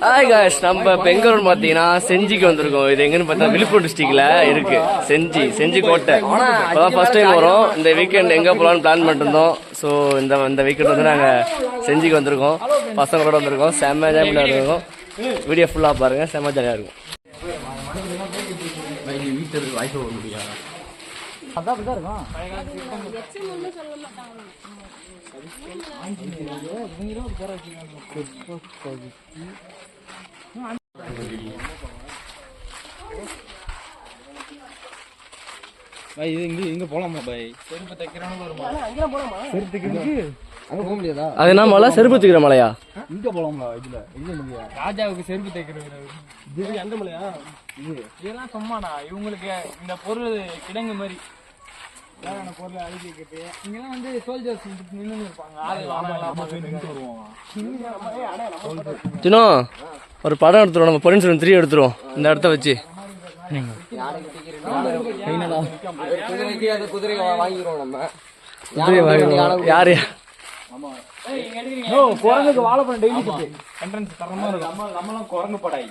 Hi guys, நம்ம பெங்களூர் பார்த்தீங்கன்னா செஞ்சிக்கு வந்திருக்கோம். இது எங்கன்னு பார்த்தா விழுப்புரம் டிஸ்ட்ரிக்ட்ல இருக்கு. செஞ்சி கோட்டை. இப்போதான் ஃபர்ஸ்ட் டைம் வரோம். இந்த வீக்கெண்ட் எங்கே போகலான்னு பிளான் பண்ணிருந்தோம். ஸோ இந்த வீக்கெண்ட் வந்து நாங்கள் செஞ்சிக்கு வந்திருக்கோம். பசங்களோட வந்திருக்கோம். செம்ம ஜாலியாக இருக்கோம். வீடியோ ஃபுல்லாக பாருங்கள். செம்ம ஜாலியாக இருக்கும். வீட்டில் வாய்ப்பு வர முடியாது. அதான் இருக்கும். பாய் இது இங்க போலாமா பாய்? செருப்பு தைக்கிறவங்க வருமா? அங்க போலாமா? செருப்பு தைக்கிறதுக்கு அங்க போக முடியாதா? அது என்ன மலை? செருப்பு தைக்கிற மலையா? இங்க போலாம்ல. இதுல எங்க முடியா? ராஜாவுக்கு செருப்பு தைக்கிறது. இது எந்த மலையா? இதெல்லாம் சும்மாடா. இவங்களுக்கு இந்த பொருள் கிடங்கு மாதிரி தேவையான பொருளை அழிச்சு வைக்கிறது. இங்கெல்லாம் வந்து சோல்ஜர்ஸ் நின்று இருப்பாங்க. தினோ ஒரு படம் எடுத்துருவோம். நம்ம பொன்னியின் 3 எடுத்துருவோம் இந்த இடத்த வச்சு. குதிரை வாங்கிடுவோம். நம்ம யாரு குரங்குக்கு வாழைப்பழம் டெய்லி என்ட்ரன்ஸ் தரமா இருக்கும். நம்மளாம் குரங்கு படாய்.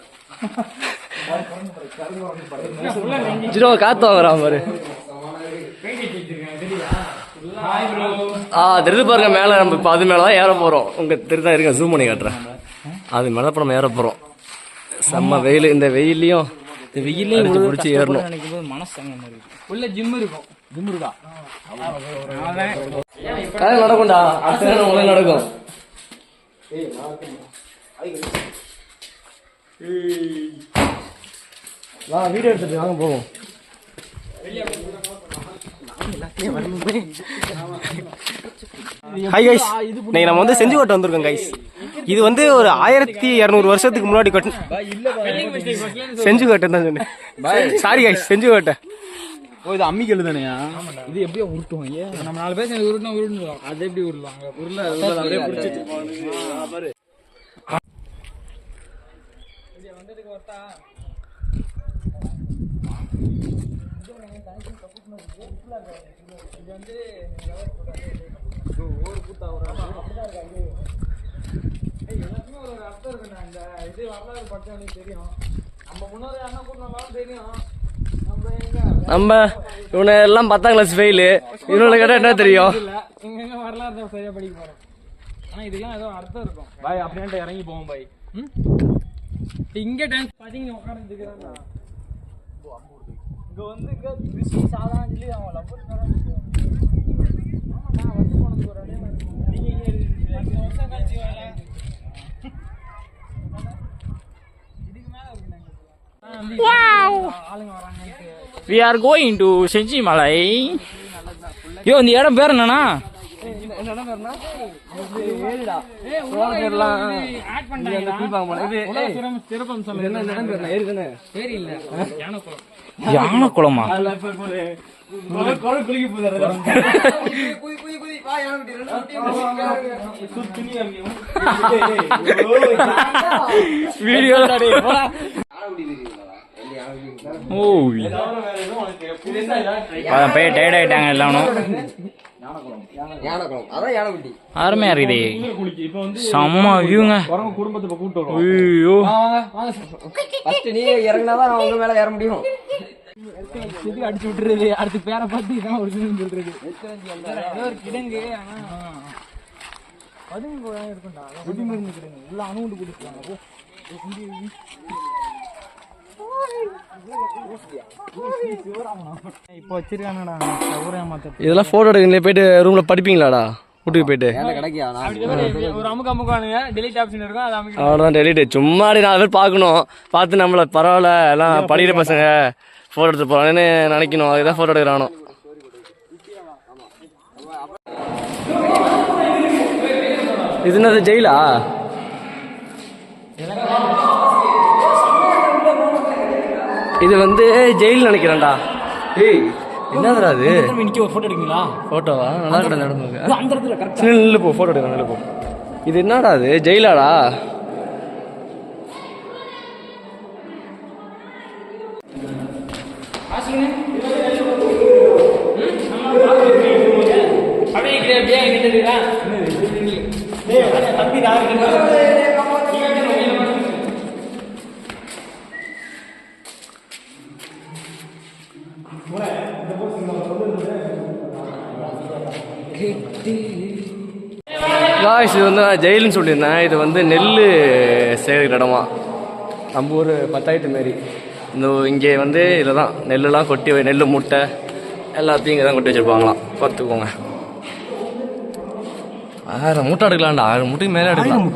காத்து வாங்குறான் பாரு. தெரிஞ்சு பாருங்க மேல. நம்ம இப்போ அது மேலதான் ஏற போறோம். உங்க தெரிதான் இருக்க. ஜூம் பண்ணி காட்டுறேன். அது மேல இப்போ நம்ம ஏற போறோம். செம்ம வெயில். இந்த வெயிலையும் பிடிச்சி ஏறணும். மனசு உள்ள ஜிம் இருக்கும். ஜிம் இருக்கா? கதை நடக்கும்டா. அடுத்த நடக்கும். வீடியோ எடுத்துட்டு வாங்க போவோம். ஹாய் கைஸ், இன்னைக்கு நம்ம வந்து செஞ்சிக்கோட்டை வந்திருக்கோம் கைஸ். இது வந்து ஒரு 1200 வருஷத்துக்கு முன்னாடி செஞ்சிக்கோட்டை தான் சொன்னேன். சாரி கைஸ், செஞ்சிக்கோட்டை. ஓ, இது அம்மிக்கல் தானேயா? இது எப்படியா உருட்டுவோம்? நம்ம 4 பேர் சேர்ந்து உருட்டுவோம். அது எப்படி உருட்டுவாங்க? அப்படியே பிடிச்சிட்டு வந்ததுக்கு வரட்டா. இது வந்து ஒரு கூட்டா எல்லாருமே ஒரு அர்த்தம் இருக்குண்ணா. இந்த இது வரலாறு படிச்சவனுக்கு தெரியும். நம்ம முன்னோர் யாருன்னா கூட்டினாலும் தெரியும். நம்ம இவனை எல்லாம் 10ஆம் கிளாஸ் ஃபெயிலு. இவனை கேட்டா என்ன தெரியும்? இங்க வரலாறு சரியா படிக்க போறோம். ஆனா இதுக்கெல்லாம் ஏதோ அர்த்தம் இருக்கும் பாய். அப்படின்ட்டு இறங்கி போவோம் பாய். இங்க டான்ஸ் பாத்தீங்க உட்காந்துட்டு இங்க வந்து கிருஷி சாதாரண சொல்லி அவன் லவ் வந்து போனது ஒரு அடையா வருஷம் கழிச்சு வரல. இதுக்கு மேல ஆளுங்க வராங்க. We are going to செஞ்சி மலை. ஐயோ, இந்த இடம் பேர் என்னன்னா? யானக்குளமா? வீடியோ போய் டயர்ட் ஆயிட்டாங்க எல்லாரும். அருமையா இருக்குது. செம்ம வியூங்க. ஐயோ, இறங்கினாதான் அவங்க மேல ஏற முடியும். அடிச்சு விட்டுறது. அடுத்து பேரை பார்த்து இதான் ஒரு சொல்றது. ஒரு கிடங்கு. ஆனா பதுங்கு இருக்கும்டா. கிடங்கு உள்ள அணுகுண்டு கொடுத்துருவாங்க. இப்போ வச்சிருக்கானடா ஊரே மாத்த. இதெல்லாம் போட்டோ எடுக்க போயிட்டு ரூம்ல படிப்பீங்களாடா? வீட்டுக்கு போயிட்டு ஒரு அமுக்கானுங்க. டெலிட் ஆப்ஷன் இருக்கும். அது அமுக்கு அவ்வளோதான். டெலிட். சும்மா 4 பேர் பார்க்கணும். பார்த்து நம்மள பரவாயில்ல எல்லாம் படிக்கிற பசங்க போட்டோ எடுத்து போறான்னு நினைக்கணும். அதுதான் போட்டோ எடுக்கிறானோ. இது என்னது? ஜெயிலா? இது வந்து ஜெயில் நினைக்கிறேன்டா. ஏய், என்னதுடா அது? இன்னைக்கு ஒரு போட்டோ எடுக்கீங்களா? போட்டோவா? நல்லா இருக்கடா நடந்துங்க. அந்த இடத்துல கரெக்ட்டா நில்லு போ. போட்டோ எடுங்க. நில்லு போ. இது என்னடா அது? ஜெயிலாடா? இது வந்து நான் ஜெயிலுன்னு சொல்லியிருந்தேன். இது வந்து நெல் சேகரிக்கிற இடமா, நம்ம ஊர் பத்தாயிரத்து மாரி. இந்த இங்கே வந்து இதில் தான் நெல்லுலாம் கொட்டி, நெல் மூட்டை எல்லாத்தையும் இங்கே தான் கொட்டி வச்சுருப்பாங்களாம். பார்த்துக்கோங்க. 1000 மூட்டை எடுக்கலாம்டா. 1000 மூட்டைக்கு மேலே எடுக்கலாம்.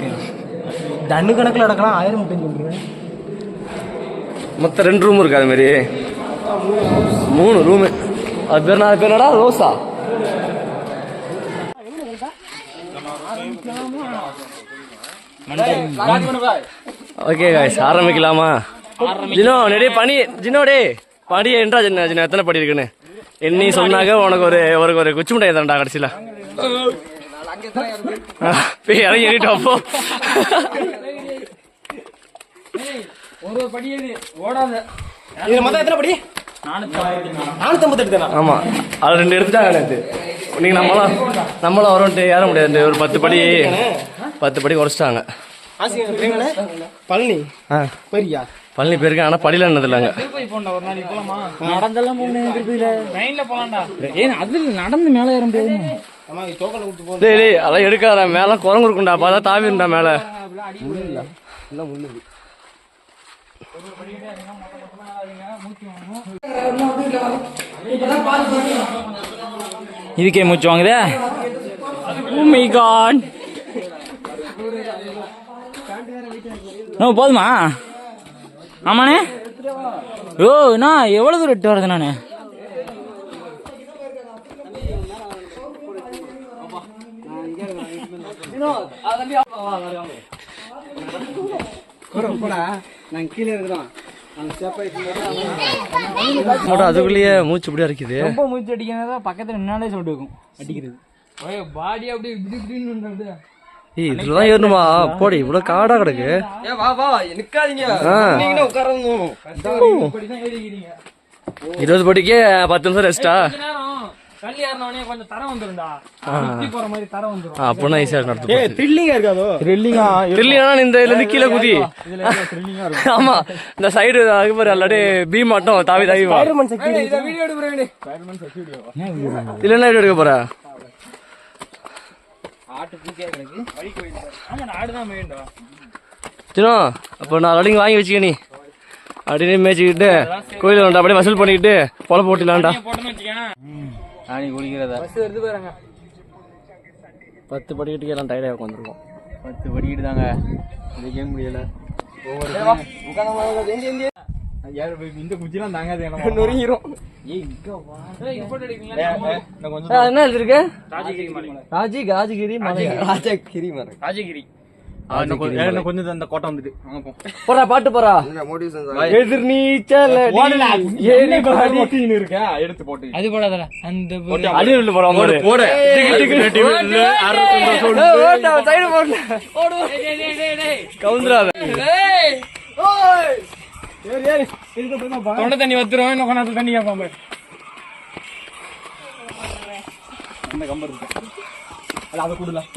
டன்னு கணக்கில் எடுக்கலாம். 1000 மூட்டை சொல்கிறேன். மொத்தம் 2 ரூம் இருக்குது. அதுமாரி 3 ரூமு. அது பேர் என்னடா? ரோஸா? ஓகே காய்ஸ், ஆரம்பிக்கலாமா? ஜினோ நெடி பனி. ஜினோ டே படி என்றா ஜின்ன ஜின்ன எத்தனை படி இருக்குன்னு எண்ணி சொன்னாங்க. உனக்கு ஒரு குச்சி முட்டை தரண்டா கடைசியில். இறங்கி ஏறிட்டு அப்போ ஒரு படி ஓடாத. இது மொத்தம் எத்தனை படி? 458 தானா? ஆமா, அது 2 எடுத்துட்டாங்க நேற்று. நீங்க நம்மளாம் வரோன்ட்டு ஏற முடியாது. ஒரு 10 படி குறைச்சிட்டாங்க. பழனி பெரியா பழனி போயிருக்கேன், ஆனா படியில என்னது இல்லைங்க. திருப்பதி போண்டா ஒரு நாளைக்கு போலாமா? நடந்தெல்லாம் போகணும். திருப்பதியில ட்ரெயின்ல போலாம்டா. ஏன் அதுல நடந்து மேலே ஏற முடியாது? டேய் அதெல்லாம் எடுக்காத. மேல குரங்கு இருக்குண்டா, அப்பதான் தாவிண்டா மேல. இதுக்கே மூச்சு வாங்குதே. Oh my God. போதுமா? ஆமாண்ணே. ஓ நான் எவ்வளவு தூரம் எட்டு வருது? நானு கீழே இருக்கிறோம். அதுக்குள்ளேயே மூச்சு இப்படியா இருக்குது. ரொம்ப மூச்சு அடிக்கிறதா பக்கத்துல நின்னாலே சொல்லிட்டு இருக்கும் அடிக்கிறது. பாடி அப்படியே இப்படி இப்படின்னு. இதுலதான் ஏறணுமா? போடி, இவ்வளவு காடா கிடக்கு. நிக்காதீங்க, உட்காரணும். 20 படிக்கே 10 நிமிஷம் ரெஸ்டா? அப்படின்னா ஈஸியா நடத்தும். இந்த இதுல இருந்து கீழே குதி. ஆமா, இந்த சைடு அதுக்கு அல்லாடி பீ மட்டும் தாவி தாவி. இல்லன்னா வீடியோ எடுக்க போற? அப்ப நான் அடிங்க வாங்கி வச்சுக்க. நீ அப்படியே மேய்ச்சிக்கிட்டு கோயில வேண்டாம், அப்படியே வசூல் பண்ணிக்கிட்டு பொல போட்டிலாம்டா. 10 படிக்கட்டுக்கு எல்லாம் டயர்டாக உட்காந்துருக்கோம். 10 படிக்கிட்டு தாங்க இதுக்கே முடியல. இந்த குச்சிலாம் தாங்காது, நொறுங்கிரும். என்ன எழுதிருக்கு? ராஜகிரி கொஞ்சம் அந்த கோட்டை வந்துட்டு போறா பாட்டு போறா. எதிர் நீச்சல் இருக்கா எடுத்து போட்டு அது போடாத. அந்த அடியில் போறோம். கவுந்துராத. தொண்டை தண்ணி வத்துரும். இன்னும் கொண்டாந்து தண்ணி கேட்பாங்க. அந்த கம்பர் இருக்கு, அதை கூடலாம்.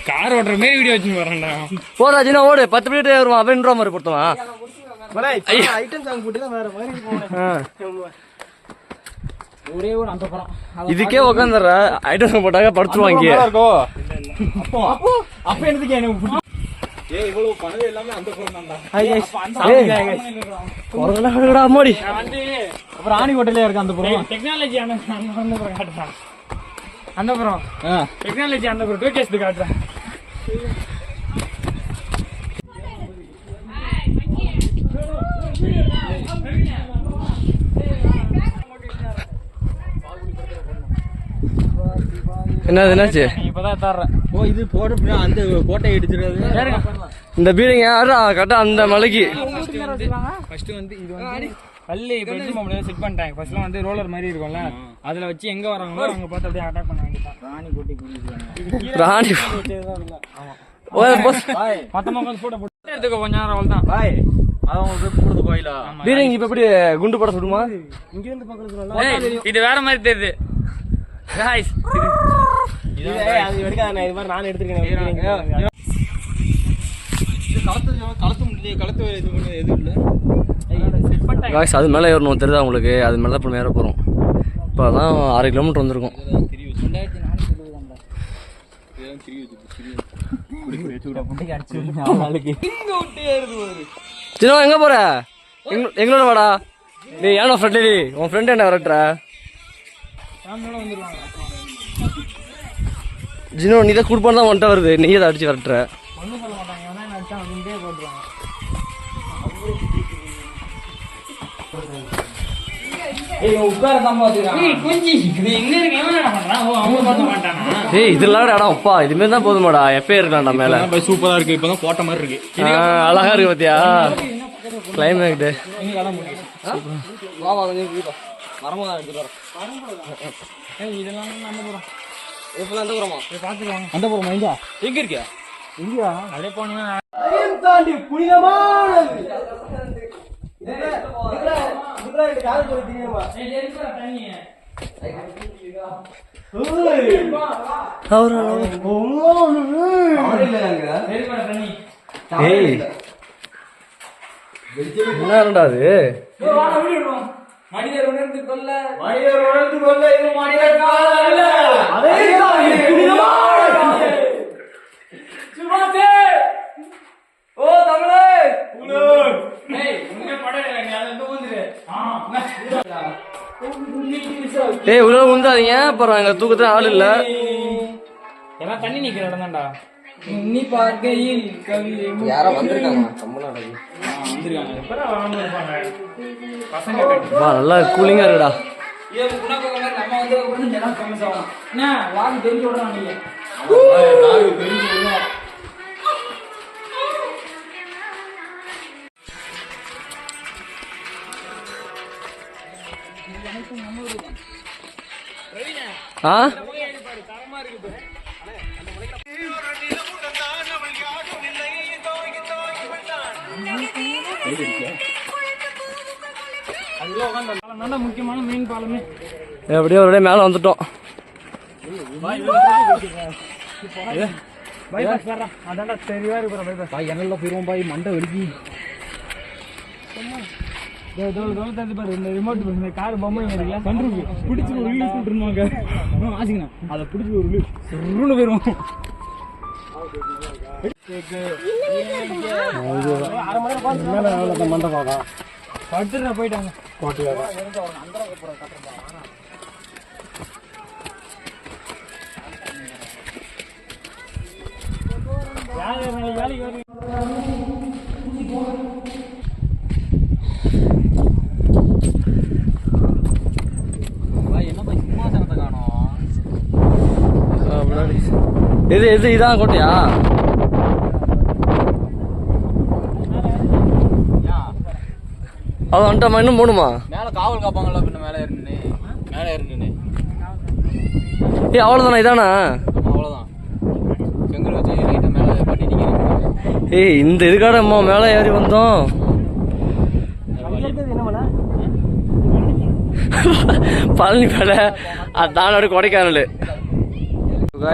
கார் ஓட்டுற மாதிரி வீடியோ வச்சு வரேன்டா. போடா ஜினா ஓடு. 10 மினிட் வருவான். அப்படின்ற மாதிரி கொடுத்தவன். ஒரே ஒரு அந்த படம் இதுக்கே உட்காந்துற ஐட்டம் சாங் போட்டாங்க படுத்துருவாங்க. அப்ப எனக்கு இவ்வளவு பணம் எல்லாமே அந்த படம் அம்மாடி. அப்புறம் ஆணிக்கோட்டையில இருக்கு அந்த படம். டெக்னாலஜி அந்த படம் டெக்னாலஜி அந்த படம் டூகேஸ்து காட்டுறேன். என்னாச்சு? இப்பதான் தர்றேன். ஓ இது போட்டு அந்த கோட்டை இடிச்சிருக்காது. இந்த பீடிங் யாரா கரெக்டா அந்த மலைக்கு ஃபர்ஸ்ட் வந்து இது வந்து கல்லு பெட்ரூம் அப்படியே செட் பண்ணிட்டாங்க. ஃபர்ஸ்ட்லாம் வந்து ரோலர் மாதிரி இருக்கும்ல, அதுல வச்சு எங்க வராங்களோ அங்க பார்த்து அப்படியே அட்டாக் பண்ண வேண்டியதான். ராணி கோட்டை குடிக்குவாங்க. ராணி மொத்தமா கொஞ்சம் போட்டோ போட்டு எடுத்துக்கோ. கொஞ்ச நேரம் அவ்வளவுதான். பாய் போடுறது கோயிலா? பீடிங் இப்ப எப்படி குண்டு போட சொல்லுமா? இங்க இருந்து பாக்குறது இது வேற மாதிரி தெரியுது. அது வரைக்கும் இது மாதிரி நான் எடுத்துருக்கேன். அது மேலே ஏறணும் தெரியுதா உங்களுக்கு? அது மேலே தான் இப்போ ஏற போகிறோம். இப்போ தான் 6 கிலோமீட்டர் வந்திருக்கும். சின்ன எங்க போற? எங்களோட வாடா. நீ ஏன்னா ஃப்ரெண்ட் உன் ஃப்ரெண்ட் என்ன விரட்டுற? ஜினோ நீ தான் கூட்டு தான் வந்துட்டு வருது, நீ அதை அடிச்சு விரட்டுற. ஏய் இதெல்லாம் இடம் அப்பா இதுமாரி தான் போதுமாடா, எப்பயே இருக்கலாம்டா மேல. சூப்பரா இருக்கு, இப்பதான் போட்ட மாதிரி இருக்கு. அழகா இருக்கு பாத்தியா கிளைமேட். எங்க இருக்கியா? இங்கயா? அதே போனீங்கன்னா என்னடா அது? மனிதர் உணர்ந்து கொள்ள ஏய் உள்ள உந்தாதீங்க, அப்புறம் எங்க தூக்கத்துல ஆள் இல்ல. எல்லாம் தண்ணி நிக்கிற இடம் தான்டா. நீ பார்க்கையில் யாரோ வந்திருக்காங்க நல்லா கூலிங்கா இருக்குடா. தெரிஞ்சு விடுறான் நீங்க. ஆ முக்கியமான மெயின் பாலமே எப்படியோ ஒரு மேல வந்துட்டோம். அதான்டா தெரியவா இருக்கு. எண்ணெல்லாம் போயிருவோம் பாய், மண்டை வெடிக்கி. இந்த ரிமோட் இந்த கார் பொம்மை பிடிச்சி ஒரு வீடு கூட்டுருவாங்க ஆசிங்கண்ணா, அதை பிடிச்சி ஒரு வீடு போயிருவோம். அரை மணி நேரம் மண்டை பார்க்கலாம் படுத்துட்டு போயிட்டாங்க. வேலைக்கு இது இது இதான் கோட்டையா? அது வந்துட்டோமா? இன்னும் போகணுமா? மேல காவல் காப்பாங்கல்ல, பின்ன மேல ஏறினு ஏய் அவ்வளோதானா? இதானா? அவ்வளோதான். செங்கல் வச்சு லைட்டா மேல பண்ணி நிக்கிறீங்க. ஏய் இந்த இதுக்காக அம்மா மேலே ஏறி வந்தோம். பழனி மேலே அதான் கொடைக்கானல்.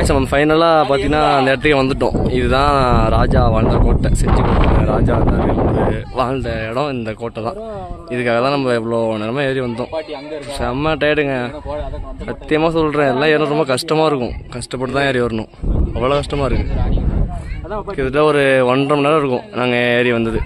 நம்ம ஃபைனலாக பார்த்தீங்கன்னா அந்த இடத்துக்கு வந்துட்டோம். இதுதான் ராஜா வாழ்ந்த கோட்டை, செஞ்சி கோட்டை. ராஜா வாழ்ந்த இடம் இந்த கோட்டை தான். இதுக்காக தான் நம்ம இவ்வளோ நேரமாக ஏறி வந்தோம். செம்ம டயர்டுங்க சத்தியமாக சொல்கிறேன். எல்லாம் ஏறும் ரொம்ப கஷ்டமாக இருக்கும், கஷ்டப்பட்டு தான் ஏறி வரணும், அவ்வளோ கஷ்டமாக இருக்குது. கிட்டத்தட்ட ஒரு 1.5 மணி நேரம் இருக்கும் நாங்கள் ஏறி வந்தது.